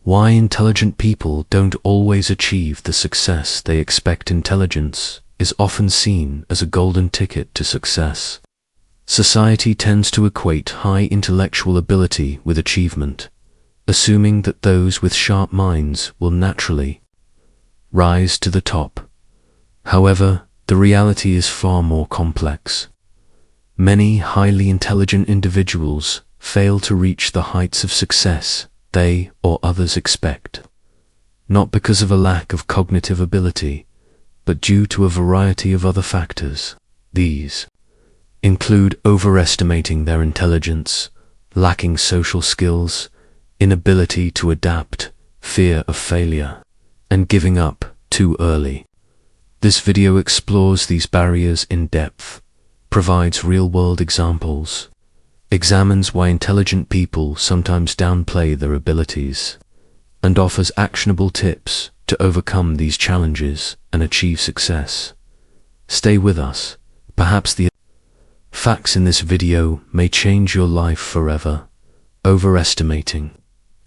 Why intelligent people don't always achieve the success they expect. Intelligence is often seen as a golden ticket to success. Society tends to equate high intellectual ability with achievement, assuming that those with sharp minds will naturally rise to the top. However, the reality is far more complex. Many highly intelligent individuals fail to reach the heights of success they or others expect, not because of a lack of cognitive ability, but due to a variety of other factors. These include overestimating their intelligence, lacking social skills, inability to adapt, fear of failure, and giving up too early. This video explores these barriers in depth, provides real-world examples, examines why intelligent people sometimes downplay their abilities, and offers actionable tips to overcome these challenges and achieve success. Stay with us. Perhaps the facts in this video may change your life forever. Overestimating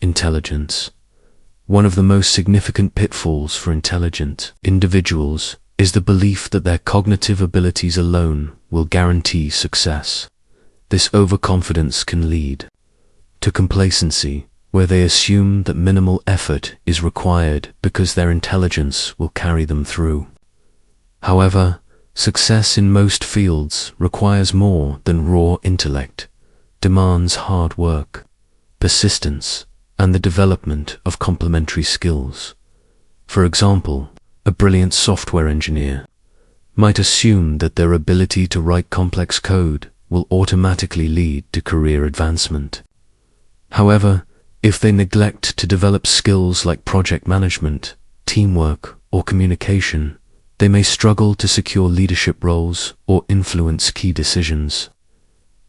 intelligence. One of the most significant pitfalls for intelligent individuals is the belief that their cognitive abilities alone will guarantee success. This overconfidence can lead to complacency, where they assume that minimal effort is required because their intelligence will carry them through. However, success in most fields requires more than raw intellect, demands hard work, persistence, and the development of complementary skills. For example, a brilliant software engineer might assume that their ability to write complex code will automatically lead to career advancement. However, if they neglect to develop skills like project management, teamwork, or communication, they may struggle to secure leadership roles or influence key decisions.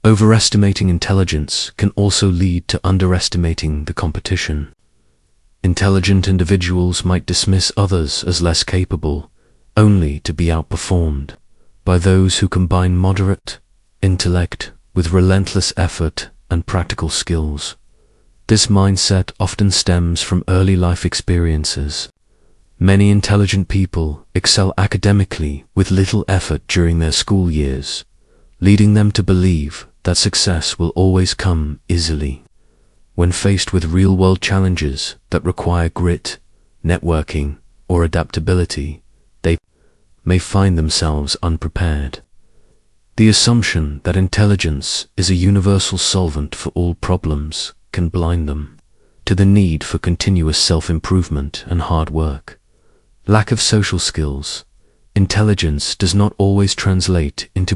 Overestimating intelligence can also lead to underestimating the competition. Intelligent individuals might dismiss others as less capable, only to be outperformed by those who combine moderate intellect with relentless effort and practical skills. This mindset often stems from early life experiences. Many intelligent people excel academically with little effort during their school years, leading them to believe that success will always come easily. When faced with real-world challenges that require grit, networking, or adaptability, they may find themselves unprepared. The assumption that intelligence is a universal solvent for all problems can blind them to the need for continuous self-improvement and hard work. Lack of social skills. Intelligence does not always translate into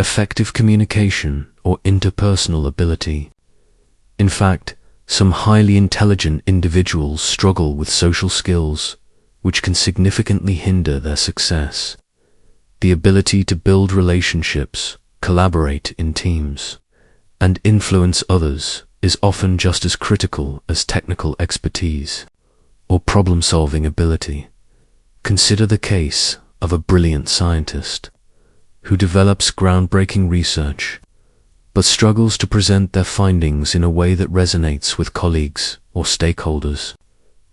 effective communication or interpersonal ability. In fact, some highly intelligent individuals struggle with social skills, which can significantly hinder their success. The ability to build relationships, collaborate in teams, and influence others is often just as critical as technical expertise or problem-solving ability. Consider the case of a brilliant scientist who develops groundbreaking research but struggles to present their findings in a way that resonates with colleagues or stakeholders.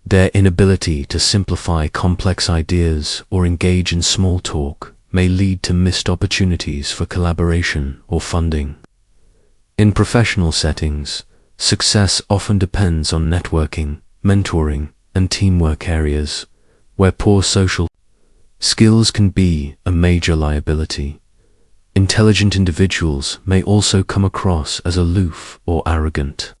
Their inability to simplify complex ideas or engage in small talk may lead to missed opportunities for collaboration or funding. In professional settings, success often depends on networking, mentoring, and teamwork areas, where poor social skills can be a major liability. Intelligent individuals may also come across as aloof or arrogant,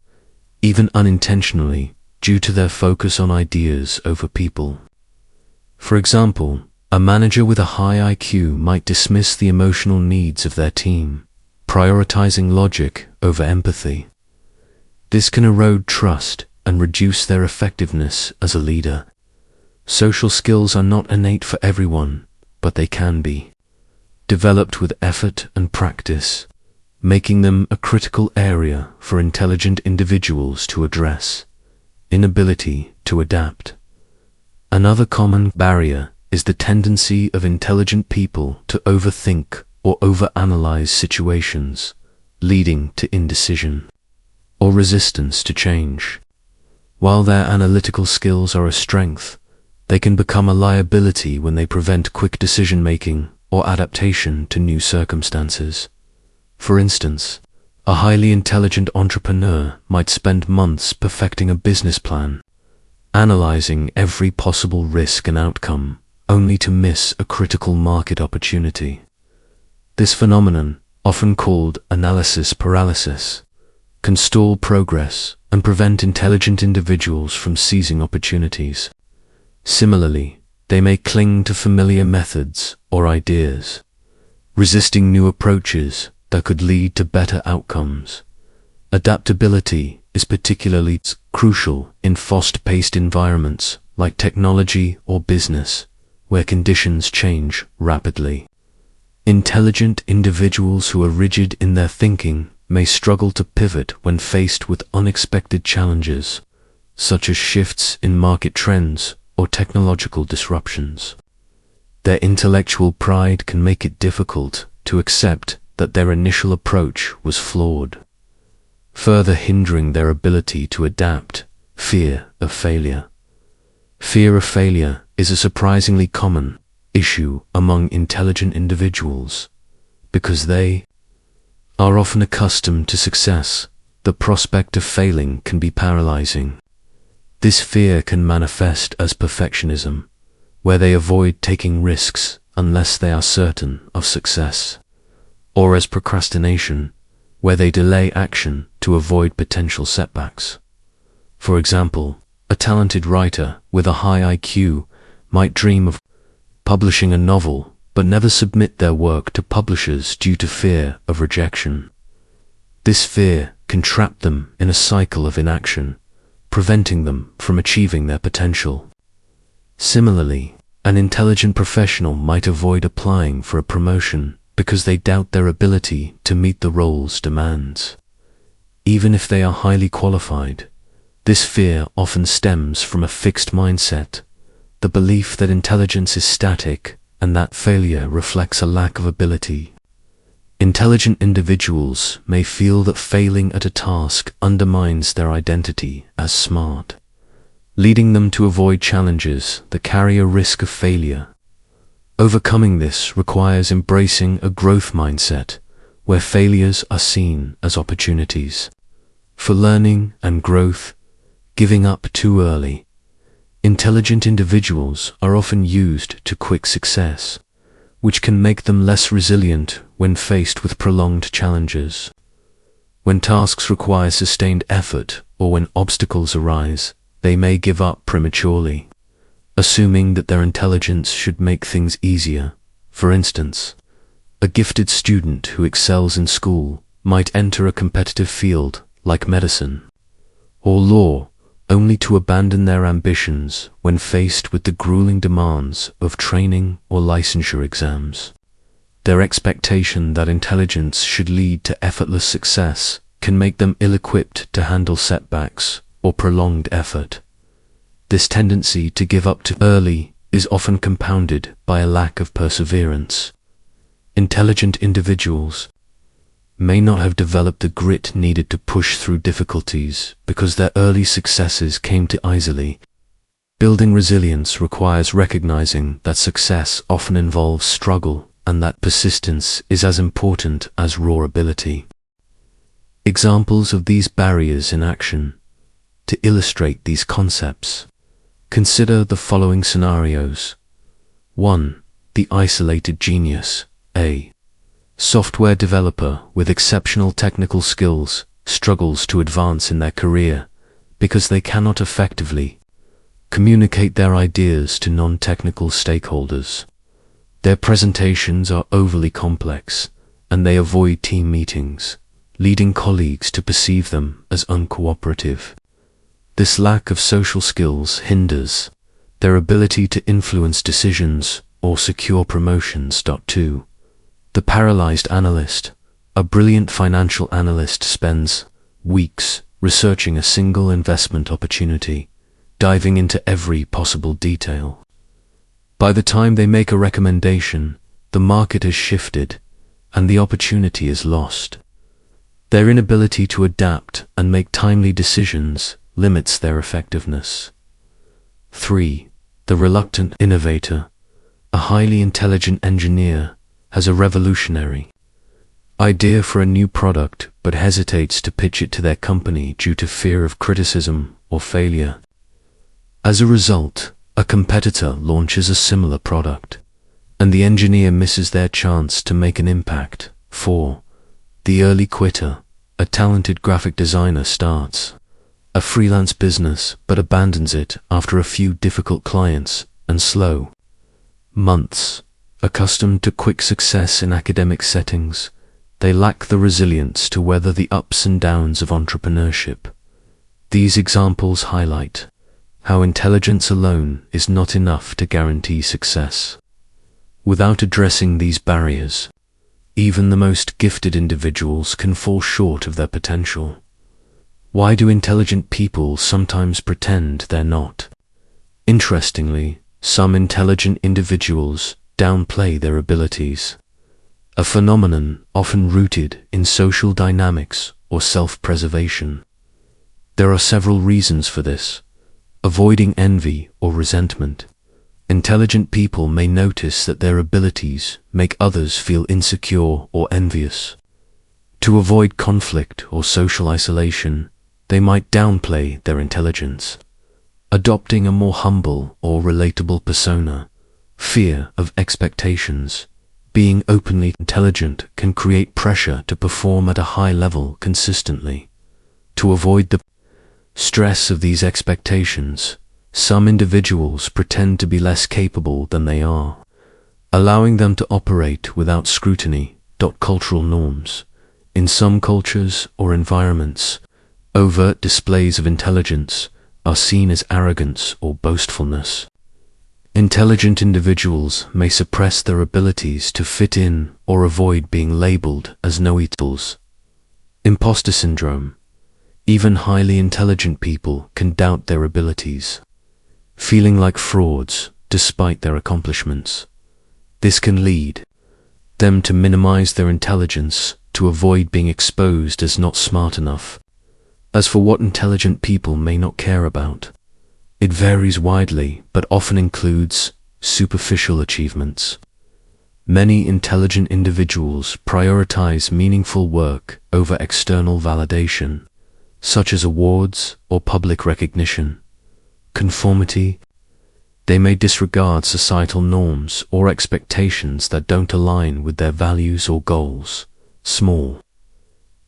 even unintentionally, due to their focus on ideas over people. For example, a manager with a high IQ might dismiss the emotional needs of their team, prioritizing logic over empathy. This can erode trust and reduce their effectiveness as a leader. Social skills are not innate for everyone, but they can be developed with effort and practice, making them a critical area for intelligent individuals to address. Inability to adapt. Another common barrier is the tendency of intelligent people to overthink or overanalyze situations, leading to indecision or resistance to change. While their analytical skills are a strength, they can become a liability when they prevent quick decision-making or adaptation to new circumstances. For instance, a highly intelligent entrepreneur might spend months perfecting a business plan, analyzing every possible risk and outcome, only to miss a critical market opportunity. This phenomenon, often called analysis paralysis, can stall progress and prevent intelligent individuals from seizing opportunities. Similarly, they may cling to familiar methods or ideas, resisting new approaches that could lead to better outcomes. Adaptability is particularly crucial in fast-paced environments like technology or business, where conditions change rapidly. Intelligent individuals who are rigid in their thinking may struggle to pivot when faced with unexpected challenges, such as shifts in market trends or technological disruptions. Their intellectual pride can make it difficult to accept that their initial approach was flawed, further hindering their ability to adapt. Fear of failure. Fear of failure is a surprisingly common issue among intelligent individuals because they are often accustomed to success. The prospect of failing can be paralyzing. This fear can manifest as perfectionism, where they avoid taking risks unless they are certain of success, or as procrastination, where they delay action to avoid potential setbacks. For example, a talented writer with a high IQ might dream of publishing a novel but never submit their work to publishers due to fear of rejection. This fear can trap them in a cycle of inaction, preventing them from achieving their potential. Similarly, an intelligent professional might avoid applying for a promotion because they doubt their ability to meet the role's demands. Even if they are highly qualified, this fear often stems from a fixed mindset, the belief that intelligence is static and that failure reflects a lack of ability. Intelligent individuals may feel that failing at a task undermines their identity as smart, leading them to avoid challenges that carry a risk of failure. Overcoming this requires embracing a growth mindset where failures are seen as opportunities for learning and growth. Giving up too early. Intelligent individuals are often used to quick success, which can make them less resilient when faced with prolonged challenges. When tasks require sustained effort or when obstacles arise, they may give up prematurely, assuming that their intelligence should make things easier. For instance, a gifted student who excels in school might enter a competitive field like medicine or law, only to abandon their ambitions when faced with the grueling demands of training or licensure exams. Their expectation that intelligence should lead to effortless success can make them ill-equipped to handle setbacks or prolonged effort. This tendency to give up too early is often compounded by a lack of perseverance. Intelligent individuals may not have developed the grit needed to push through difficulties because their early successes came too easily. Building resilience requires recognizing that success often involves struggle and that persistence is as important as raw ability. Examples of these barriers in action. To illustrate these concepts, consider the following scenarios. 1. The isolated genius. A software developer with exceptional technical skills struggles to advance in their career because they cannot effectively communicate their ideas to non-technical stakeholders. Their presentations are overly complex and they avoid team meetings, leading colleagues to perceive them as uncooperative. This lack of social skills hinders their ability to influence decisions or secure promotions. 2. The paralyzed analyst. A brilliant financial analyst spends weeks researching a single investment opportunity, diving into every possible detail. By the time they make a recommendation, the market has shifted and the opportunity is lost. Their inability to adapt and make timely decisions limits their effectiveness. 3. The reluctant innovator. A highly intelligent engineer has a revolutionary idea for a new product but hesitates to pitch it to their company due to fear of criticism or failure. As a result, a competitor launches a similar product, and the engineer misses their chance to make an impact. 4. The early quitter. A talented graphic designer starts a freelance business but abandons it after a few difficult clients and slow months. Accustomed to quick success in academic settings, they lack the resilience to weather the ups and downs of entrepreneurship. These examples highlight how intelligence alone is not enough to guarantee success. Without addressing these barriers, even the most gifted individuals can fall short of their potential. Why do intelligent people sometimes pretend they're not? Interestingly, some intelligent individuals downplay their abilities, a phenomenon often rooted in social dynamics or self-preservation. There are several reasons for this. Avoiding envy or resentment. Intelligent people may notice that their abilities make others feel insecure or envious. To avoid conflict or social isolation, they might downplay their intelligence. Adopting a more humble or relatable persona. Fear of expectations. Being openly intelligent can create pressure to perform at a high level consistently. To avoid the stress of these expectations, some individuals pretend to be less capable than they are, allowing them to operate without scrutiny. Cultural norms. In some cultures or environments, overt displays of intelligence are seen as arrogance or boastfulness. Intelligent individuals may suppress their abilities to fit in or avoid being labeled as know-it-alls. Imposter syndrome. Even highly intelligent people can doubt their abilities, feeling like frauds despite their accomplishments. This can lead them to minimize their intelligence to avoid being exposed as not smart enough. As for what intelligent people may not care about, it varies widely but often includes superficial achievements. Many intelligent individuals prioritize meaningful work over external validation, such as awards or public recognition. Conformity. They may disregard societal norms or expectations that don't align with their values or goals. Small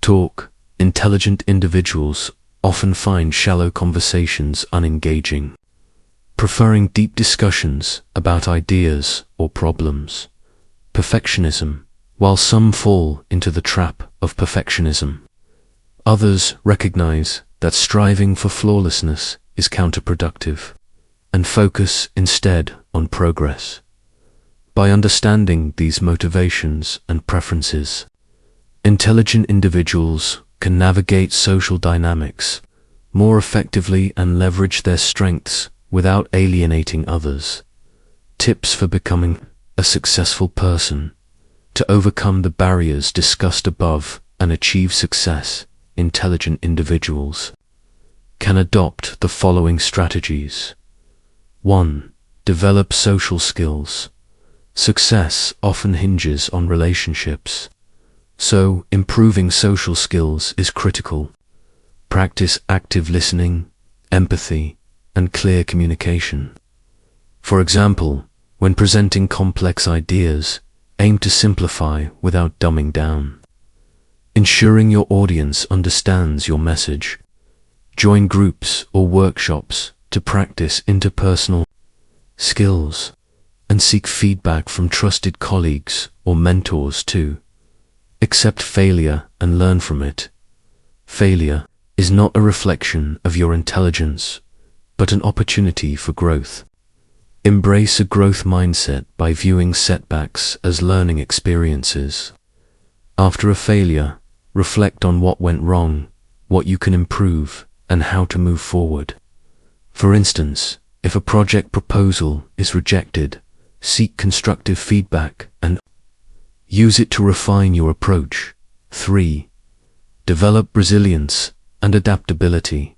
talk. Intelligent individuals often find shallow conversations unengaging, preferring deep discussions about ideas or problems. Perfectionism. While some fall into the trap of perfectionism, others recognize that striving for flawlessness is counterproductive and focus instead on progress. By understanding these motivations and preferences, intelligent individuals can navigate social dynamics more effectively and leverage their strengths without alienating others. Tips for becoming a successful person. To overcome the barriers discussed above and achieve success, intelligent individuals can adopt the following strategies. 1. Develop social skills. Success often hinges on relationships, so improving social skills is critical. Practice active listening, empathy, and clear communication. For example, when presenting complex ideas, aim to simplify without dumbing down. Ensuring your audience understands your message. Join groups or workshops to practice interpersonal skills and seek feedback from trusted colleagues or mentors too. Accept failure and learn from it. Failure is not a reflection of your intelligence, but an opportunity for growth. Embrace a growth mindset by viewing setbacks as learning experiences. After a failure, reflect on what went wrong, what you can improve, and how to move forward. For instance, if a project proposal is rejected, seek constructive feedback and use it to refine your approach. 3. Develop resilience and adaptability.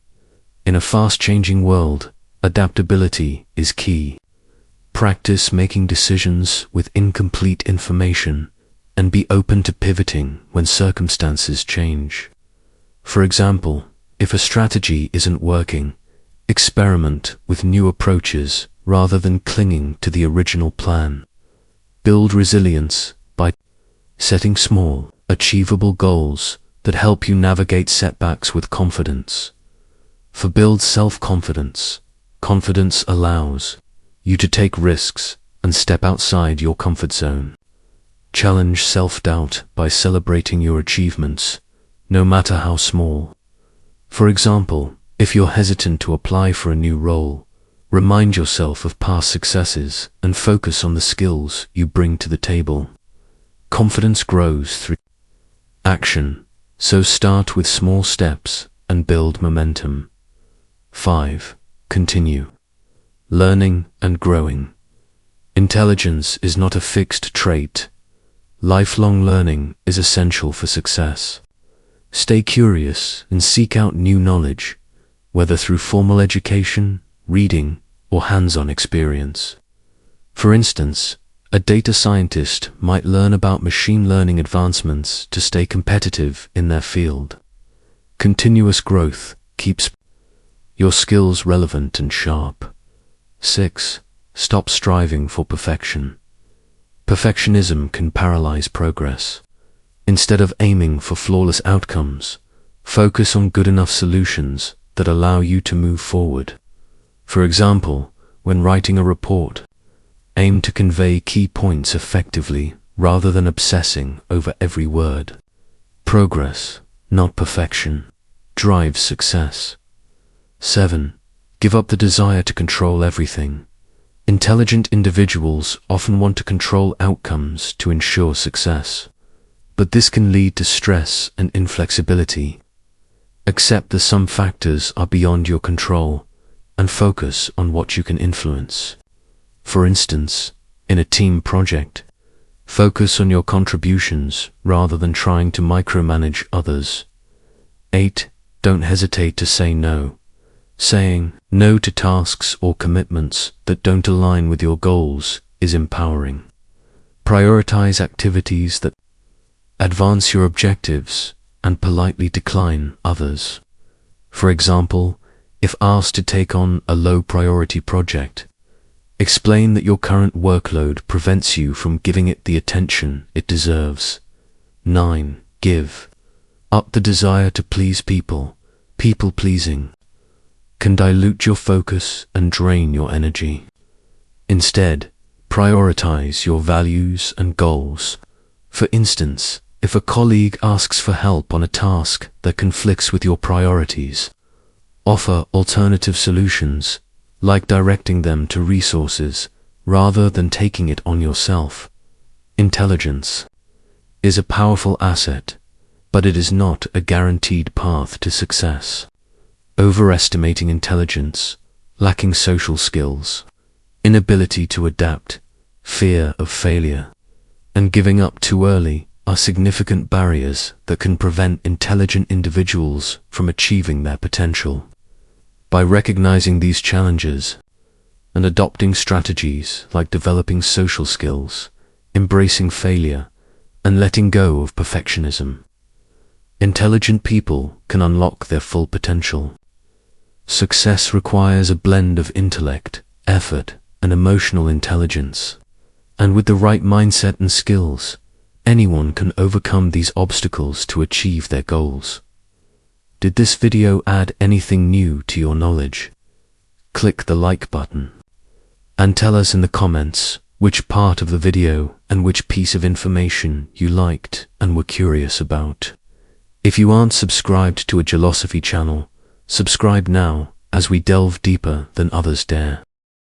In a fast-changing world, adaptability is key. Practice making decisions with incomplete information and be open to pivoting when circumstances change. For example, if a strategy isn't working, experiment with new approaches rather than clinging to the original plan. Build resilience by setting small, achievable goals that help you navigate setbacks with confidence. For build self-confidence. Confidence allows you to take risks and step outside your comfort zone. Challenge self-doubt by celebrating your achievements, no matter how small. For example, if you're hesitant to apply for a new role, remind yourself of past successes and focus on the skills you bring to the table. Confidence grows through action, so start with small steps and build momentum. 5. Continue learning and growing. Intelligence is not a fixed trait. Lifelong learning is essential for success. Stay curious and seek out new knowledge, whether through formal education, reading, or hands-on experience. For instance, a data scientist might learn about machine learning advancements to stay competitive in their field. Continuous growth keeps your skills relevant and sharp. 6. Stop striving for perfection. Perfectionism can paralyze progress. Instead of aiming for flawless outcomes, focus on good enough solutions that allow you to move forward. For example, when writing a report, aim to convey key points effectively rather than obsessing over every word. Progress, not perfection, drives success. 7. Give up the desire to control everything. Intelligent individuals often want to control outcomes to ensure success, but this can lead to stress and inflexibility. Accept that some factors are beyond your control and focus on what you can influence. For instance, in a team project, focus on your contributions rather than trying to micromanage others. 8. Don't hesitate to say no. Saying no to tasks or commitments that don't align with your goals is empowering. Prioritize activities that advance your objectives and politely decline others. For example, if asked to take on a low-priority project, explain that your current workload prevents you from giving it the attention it deserves. 9. Give up the desire to please people. People-pleasing can dilute your focus and drain your energy. Instead, prioritize your values and goals. For instance, if a colleague asks for help on a task that conflicts with your priorities, offer alternative solutions, like directing them to resources rather than taking it on yourself. Intelligence is a powerful asset, but it is not a guaranteed path to success. Overestimating intelligence, lacking social skills, inability to adapt, fear of failure, and giving up too early are significant barriers that can prevent intelligent individuals from achieving their potential. By recognizing these challenges and adopting strategies like developing social skills, embracing failure, and letting go of perfectionism, intelligent people can unlock their full potential. Success requires a blend of intellect, effort, and emotional intelligence. And with the right mindset and skills, anyone can overcome these obstacles to achieve their goals. Did this video add anything new to your knowledge? Click the like button and tell us in the comments which part of the video and which piece of information you liked and were curious about. If you aren't subscribed to a Philosophy channel, subscribe now as we delve deeper than others dare.